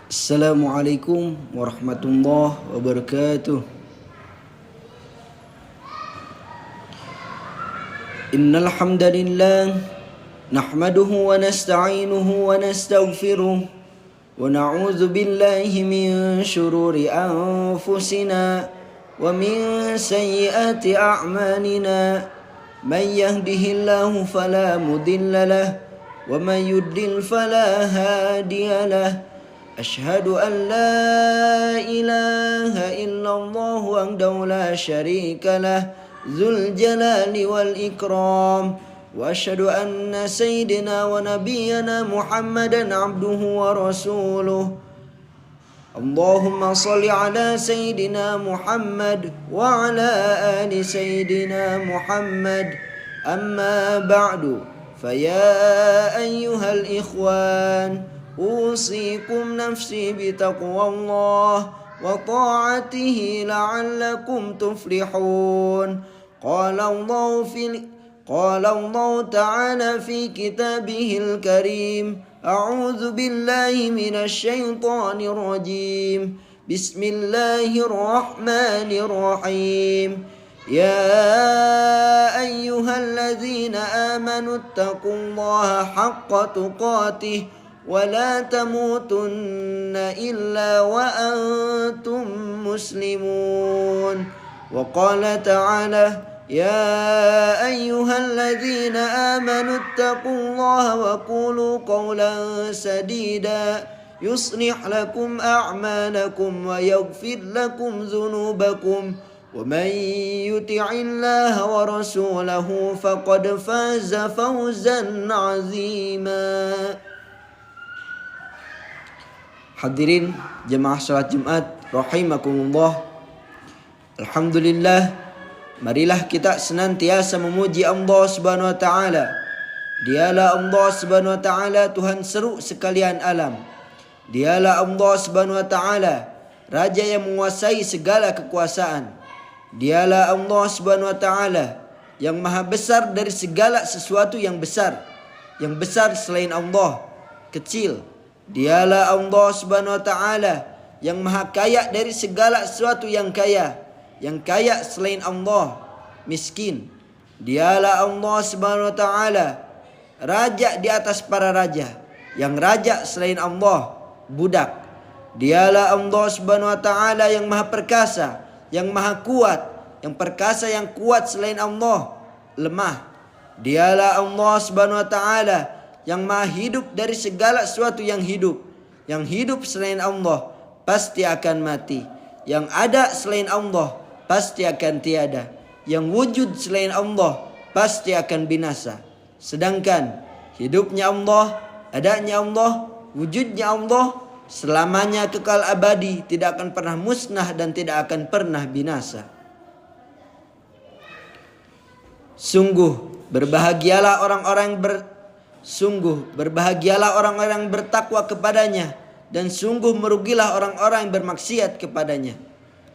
Assalamualaikum warahmatullahi wabarakatuh. Innal hamdalillah nahmaduhu wa nasta'inuhu wa nastaghfiruh wa na'udzu billahi min shururi anfusina wa min sayyiati a'malina. Man yahdihillahu fala mudilla lahu wa man yudlil fala hadiya lahu. أشهد أن لا إله إلا الله وحده لا شريك له ذو الجلال والإكرام وأشهد أن سيدنا ونبينا محمدا عبده ورسوله. اللهم صل على سيدنا محمد وعلى آل سيدنا محمد. أما بعد فيا أيها الإخوان أوصيكم نفسي بتقوى الله وطاعته لعلكم تفلحون. قال الله تعالى في كتابه الكريم: أعوذ بالله من الشيطان الرجيم. بسم الله الرحمن الرحيم. يا أيها الذين آمنوا اتقوا الله حق تقاته ولا تموتن إلا وأنتم مسلمون. وقال تعالى: يا أيها الذين آمنوا اتقوا الله وقولوا قولا سديدا يصلح لكم أعمالكم ويغفر لكم ذنوبكم ومن يطع الله ورسوله فقد فاز فوزا عظيما. Hadirin jemaah salat Jumat rahimakumullah. Alhamdulillah, marilah kita senantiasa memuji Allah Subhanahu wa taala. Dialah Allah Subhanahu wa taala Tuhan seru sekalian alam. Dialah Allah Subhanahu wa taala Raja yang menguasai segala kekuasaan. Dialah Allah Subhanahu wa taala yang maha besar dari segala sesuatu yang besar. Yang besar selain Allah kecil. Dialah Allah Subhanahu wa taala yang maha kaya dari segala sesuatu yang kaya. Yang kaya selain Allah miskin. Dialah Allah Subhanahu wa taala raja di atas para raja. Yang raja selain Allah budak. Dialah Allah Subhanahu wa taala yang maha perkasa, yang maha kuat. Yang perkasa yang kuat selain Allah lemah. Dialah Allah Subhanahu wa taala yang maha hidup dari segala sesuatu yang hidup. Yang hidup selain Allah pasti akan mati. Yang ada selain Allah pasti akan tiada. Yang wujud selain Allah pasti akan binasa. Sedangkan hidupnya Allah, adanya Allah, wujudnya Allah selamanya kekal abadi, tidak akan pernah musnah dan tidak akan pernah binasa. Sungguh berbahagialah orang-orang yang bertakwa kepadanya, dan sungguh merugilah orang-orang yang bermaksiat kepadanya.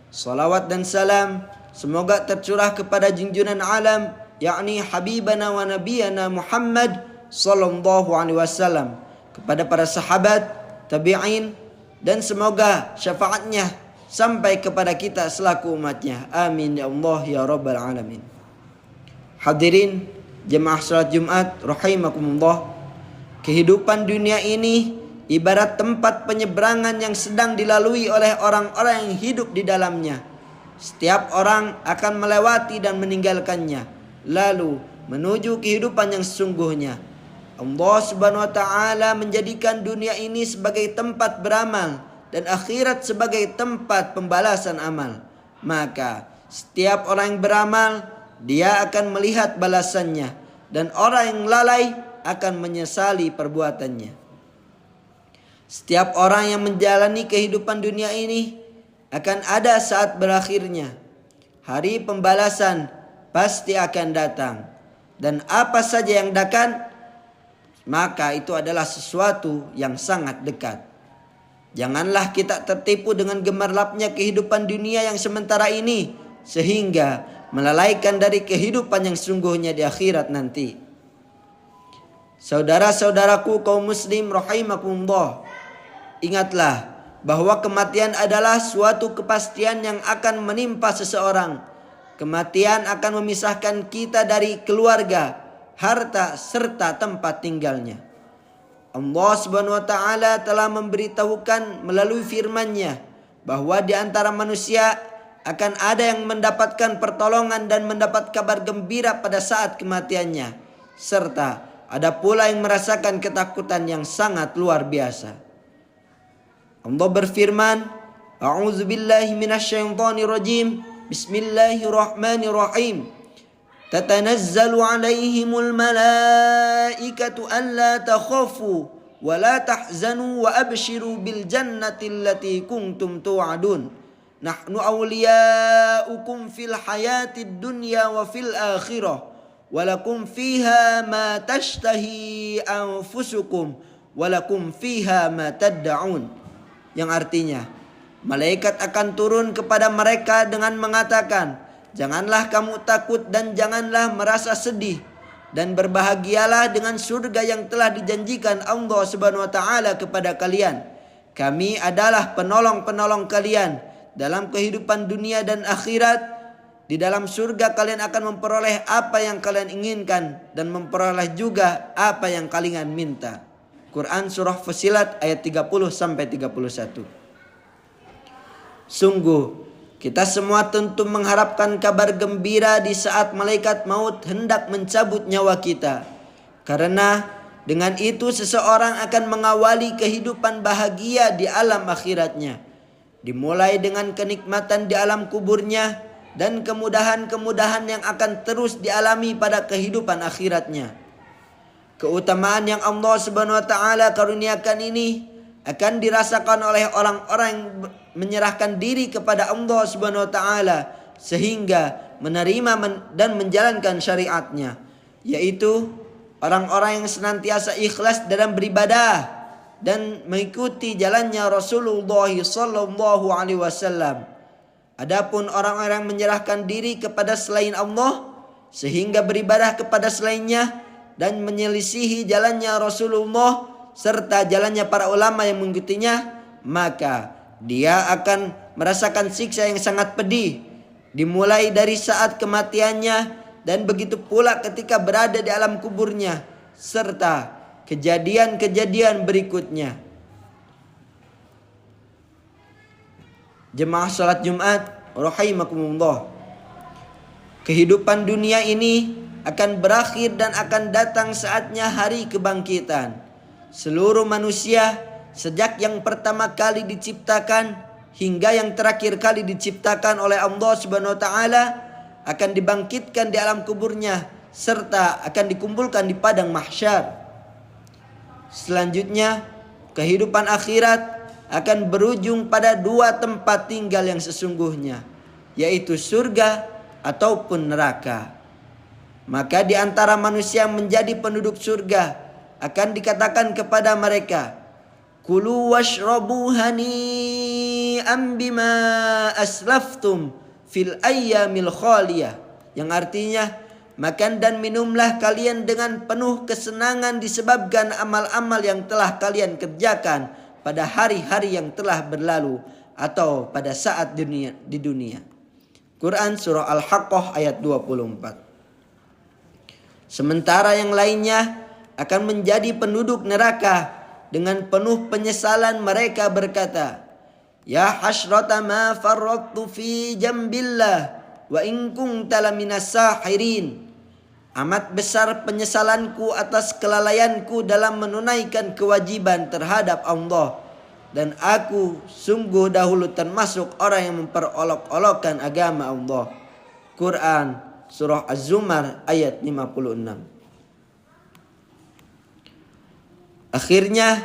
Salawat dan salam semoga tercurah kepada junjungan alam, yakni habibana wa nabiyana Muhammad sallallahu alaihi wasallam, kepada para sahabat, tabi'in, dan semoga syafaatnya sampai kepada kita selaku umatnya. Amin ya Allah ya rabbal alamin. Hadirin jemaah salat Jumat rahimakumullah. Kehidupan dunia ini ibarat tempat penyeberangan yang sedang dilalui oleh orang-orang yang hidup di dalamnya. Setiap orang akan melewati dan meninggalkannya, lalu menuju kehidupan yang sesungguhnya. Allah Subhanahu wa taala menjadikan dunia ini sebagai tempat beramal dan akhirat sebagai tempat pembalasan amal. Maka setiap orang yang beramal, dia akan melihat balasannya, dan orang yang lalai akan menyesali perbuatannya. Setiap orang yang menjalani kehidupan dunia ini akan ada saat berakhirnya. Hari pembalasan pasti akan datang, dan apa saja yang datang, maka itu adalah sesuatu yang sangat dekat. Janganlah kita tertipu dengan gemerlapnya kehidupan dunia yang sementara ini, sehingga melalaikan dari kehidupan yang sungguhnya di akhirat nanti. Saudara-saudaraku kaum muslim rahimakumullah, ingatlah bahwa kematian adalah suatu kepastian yang akan menimpa seseorang. Kematian akan memisahkan kita dari keluarga, harta, serta tempat tinggalnya. Allah Subhanahu wa taala telah memberitahukan melalui firman-Nya bahwa di antara manusia akan ada yang mendapatkan pertolongan dan mendapat kabar gembira pada saat kematiannya, serta ada pula yang merasakan ketakutan yang sangat luar biasa. Allah berfirman, A'udzu billahi minasyaitonir rajim. Bismillahirrahmanirrahim. Tatanazzalu 'alaihimul malaikatu alla takhafu wa la tahzanu wa abshiru bil jannati allati kuntum tu'adun. Nahnu awliya'ukum fil hayatid dunya wa fil akhirah. Walakum fiha ma tashtahi anfusukum walakum fiha ma tad'un. Yang artinya, malaikat akan turun kepada mereka dengan mengatakan, janganlah kamu takut dan janganlah merasa sedih, dan berbahagialah dengan surga yang telah dijanjikan Allah Subhanahu wa taala kepada kalian. Kami adalah penolong-penolong kalian dalam kehidupan dunia dan akhirat. Di dalam surga kalian akan memperoleh apa yang kalian inginkan dan memperoleh juga apa yang kalian minta. Quran surah Fussilat ayat 30 sampai 31. Sungguh kita semua tentu mengharapkan kabar gembira di saat malaikat maut hendak mencabut nyawa kita. Karena dengan itu seseorang akan mengawali kehidupan bahagia di alam akhiratnya. Dimulai dengan kenikmatan di alam kuburnya dan kemudahan-kemudahan yang akan terus dialami pada kehidupan akhiratnya. Keutamaan yang Allah Subhanahu wa taala karuniakan ini akan dirasakan oleh orang-orang yang menyerahkan diri kepada Allah Subhanahu wa taala sehingga menerima dan menjalankan syariatnya, yaitu orang-orang yang senantiasa ikhlas dalam beribadah dan mengikuti jalannya Rasulullah sallallahu alaihi wasallam. Adapun orang-orang menyerahkan diri kepada selain Allah sehingga beribadah kepada selainnya dan menyelisihi jalannya Rasulullah serta jalannya para ulama yang mengikutinya, maka dia akan merasakan siksa yang sangat pedih, dimulai dari saat kematiannya dan begitu pula ketika berada di alam kuburnya serta kejadian-kejadian berikutnya. Jemaah salat Jumat rahimakumullah. Kehidupan dunia ini akan berakhir dan akan datang saatnya hari kebangkitan. Seluruh manusia sejak yang pertama kali diciptakan hingga yang terakhir kali diciptakan oleh Allah Subhanahu wa taala akan dibangkitkan di alam kuburnya serta akan dikumpulkan di padang mahsyar. Selanjutnya, kehidupan akhirat akan berujung pada dua tempat tinggal yang sesungguhnya, yaitu surga ataupun neraka. Maka di antara manusia yang menjadi penduduk surga akan dikatakan kepada mereka, Kulu washrabu hani'an bima aslaftum fil ayyamil khaliyah. Yang artinya, makan dan minumlah kalian dengan penuh kesenangan disebabkan amal-amal yang telah kalian kerjakan pada hari-hari yang telah berlalu atau pada saat di dunia. Quran surah Al-Haqqah ayat 24. Sementara yang lainnya akan menjadi penduduk neraka dengan penuh penyesalan mereka berkata, Ya hasrata ma farrattu fi jambillah wa in kunta laminas sahirin. Amat besar penyesalanku atas kelalaianku dalam menunaikan kewajiban terhadap Allah, dan aku sungguh dahulu termasuk orang yang memperolok-olokkan agama Allah. Quran surah Az-Zumar ayat 56. Akhirnya,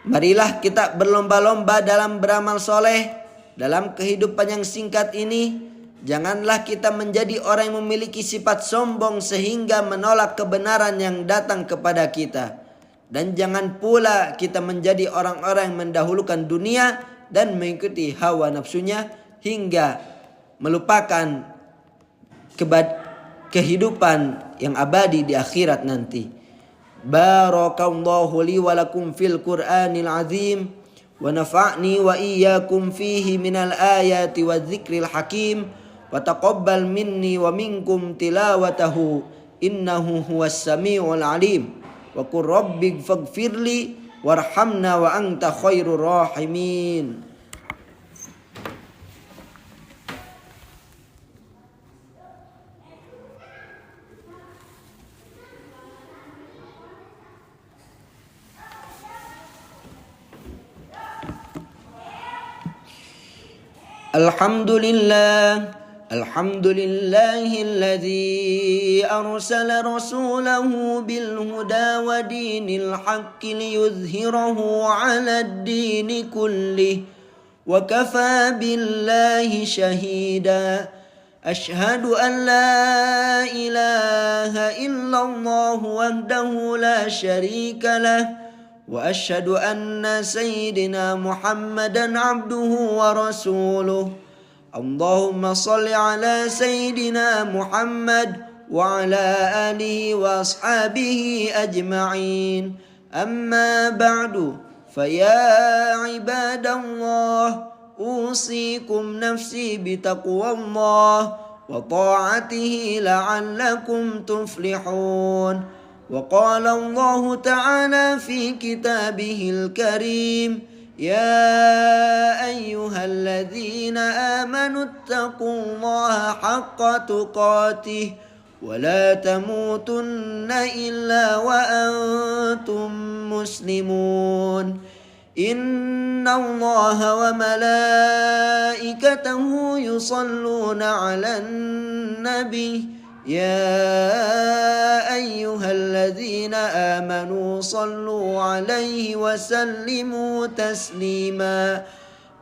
marilah kita berlomba-lomba dalam beramal soleh. Dalam kehidupan yang singkat ini, janganlah kita menjadi orang yang memiliki sifat sombong sehingga menolak kebenaran yang datang kepada kita. Dan jangan pula kita menjadi orang-orang yang mendahulukan dunia dan mengikuti hawa nafsunya hingga melupakan kehidupan yang abadi di akhirat nanti. Barakallahu li wa lakum fil Qur'anil azim ونفعني وإياكم فيه من الآيات والذكر الحكيم وتقبل مني ومنكم تلاوته إنه هو السميع العليم وقل رب فاغفر لي وارحمنا وأنت خير الراحمين. الحمد لله الذي أرسل رسوله بالهدى ودين الحق ليظهره على الدين كله وكفى بالله شهيدا. أشهد أن لا إله إلا الله وحده لا شريك له وأشهد أن سيدنا محمدا عبده ورسوله. اللهم صل على سيدنا محمد وعلى آله وأصحابه أجمعين. أما بعد فيا عباد الله أوصيكم نفسي بتقوى الله وطاعته لعلكم تفلحون. وقال الله تعالى في كتابه الكريم يا أيها الذين آمنوا اتقوا الله حق تقاته ولا تموتن إلا وأنتم مسلمون. إن الله وملائكته يصلون على النبي يا أيها الذين آمنوا صلوا عليه وسلموا تسليما.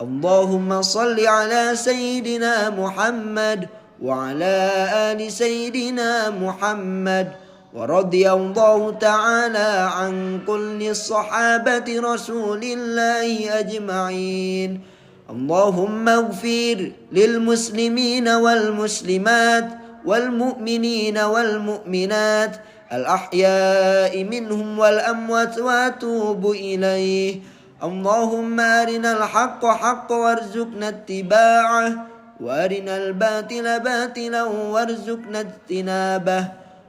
اللهم صل على سيدنا محمد وعلى آل سيدنا محمد. ورضي الله تعالى عن كل الصحابة رسول الله أجمعين. اللهم اغفر للمسلمين والمسلمات والمؤمنين والمؤمنات الأحياء منهم والأموات وأتوب إليه. اللهم أرنا الحق حقا وارزقنا اتباعه وأرنا الباطل باطلا وارزقنا اجتنابه.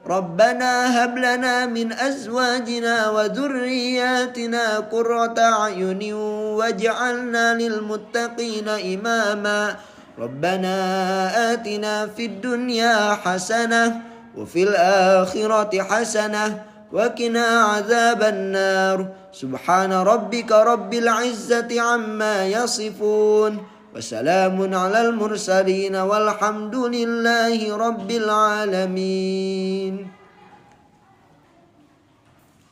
ربنا هب لنا من أزواجنا وذرياتنا قرة أعين واجعلنا للمتقين إماما. ربنا آتنا في الدنيا حسنة وفي الآخرة حسنة وقنا عذاب النار. سبحان ربك رب العزة عما يصفون وسلام على المرسلين والحمد لله رب العالمين.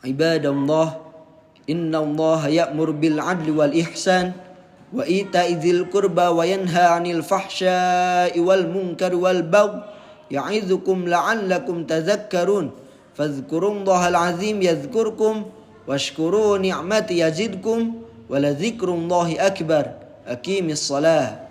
عباد الله إن الله يأمر بالعدل والإحسان وإيتاء ذي القربى وينهى عن الفحشاء والمنكر والبغي يعظكم لعلكم تذكرون. فاذكروا الله العظيم يذكركم واشكروا نعمتي يزدكم ولذكر الله أكبر. أقيم الصلاة.